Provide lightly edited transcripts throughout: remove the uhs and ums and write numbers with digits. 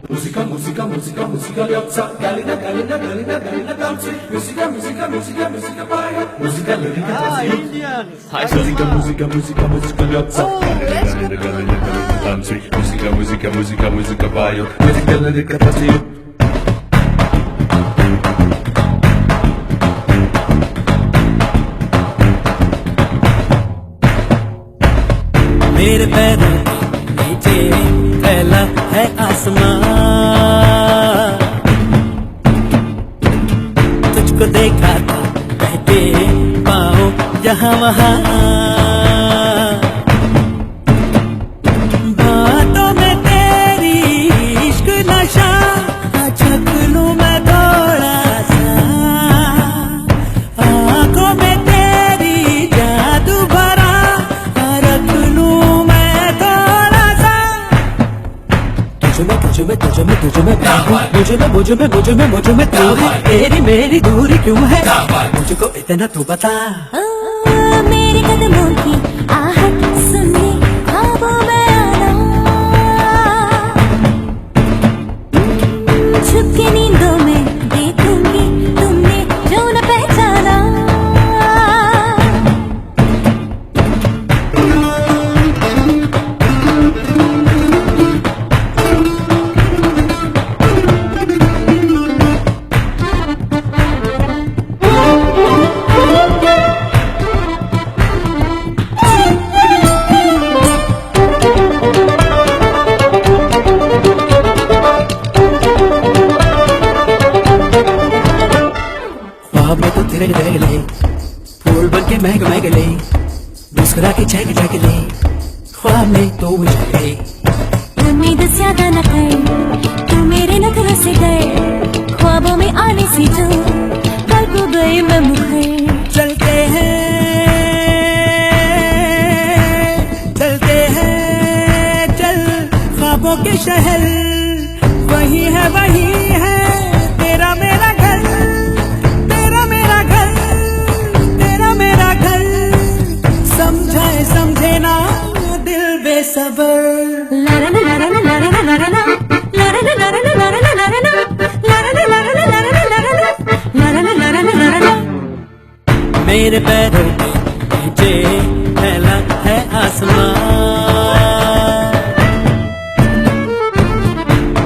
Muzyka, muzyka, muzyka, muzyka liopca. Galina, galina, galina, galina tańczy. Muzyka, muzyka, muzyka, muzyka paja. Muzyka, lirika, muzyka, muzyka, muzyka, muzyka liopca. Galina, galina, galina tańczy. Muzyka, muzyka, muzyka, muzyka paja. Muzyka, lirika, tańczy. मेरे पैरों के नीचे फैला है आसमां, तुझको देखा था बहते पाओ यहाँ वहाँ, बातों में तेरी इश्क नशा चख लूं मैं थोड़ा सा, आंखों में तेरी जादू भरा रख लूं मैं थोड़ा सा, तुझ में मुझ में तेरी मेरी दूरी क्यों है, मुझको इतना तू बता। मेरे कदमों की आहट सुनने ख्वाबों में आना, छुप के नींदों में देखूंगी तुमने जो न पहचाना, ख्वाब में तो तिरक ले फूल बन के महक महक ले, मुस्कुरा के चहक चहक ले, ख्वाब में तो मुझे गए, उम्मीद ज्यादा न कर, तू मेरे नखरों से डर, ख्वाबों में आने से जो कल को गई मैं मुखर, चलते हैं चल ख्वाबों के शहर, वही है तेरा मेरा घर, तेरा मेरा घर, तेरा मेरा घर, समझे ना दिल बेसबर। मेरे पैरों के नीचे फैला है आसमां,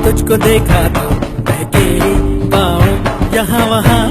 तुझको देखा तो बहके पाओ यहाँ वहाँ,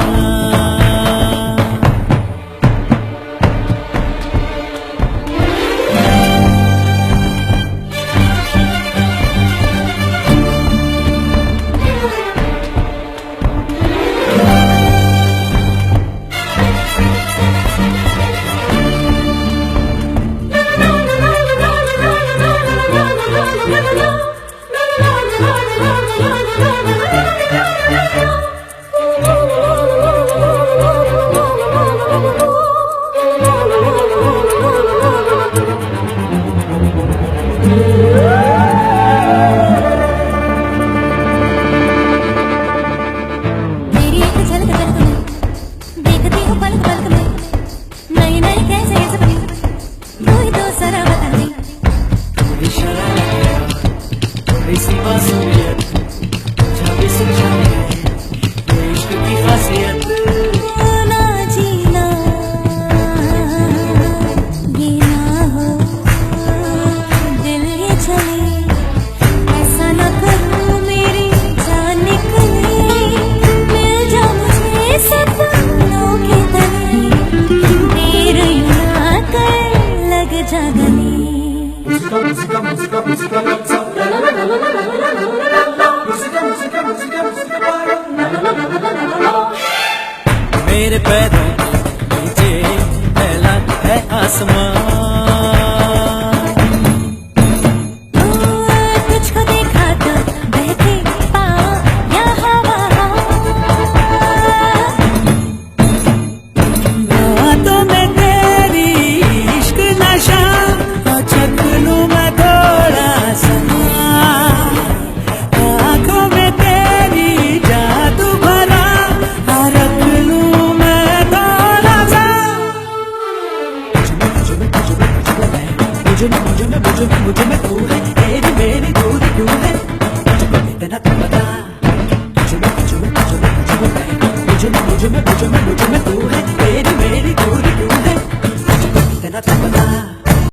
मुझ में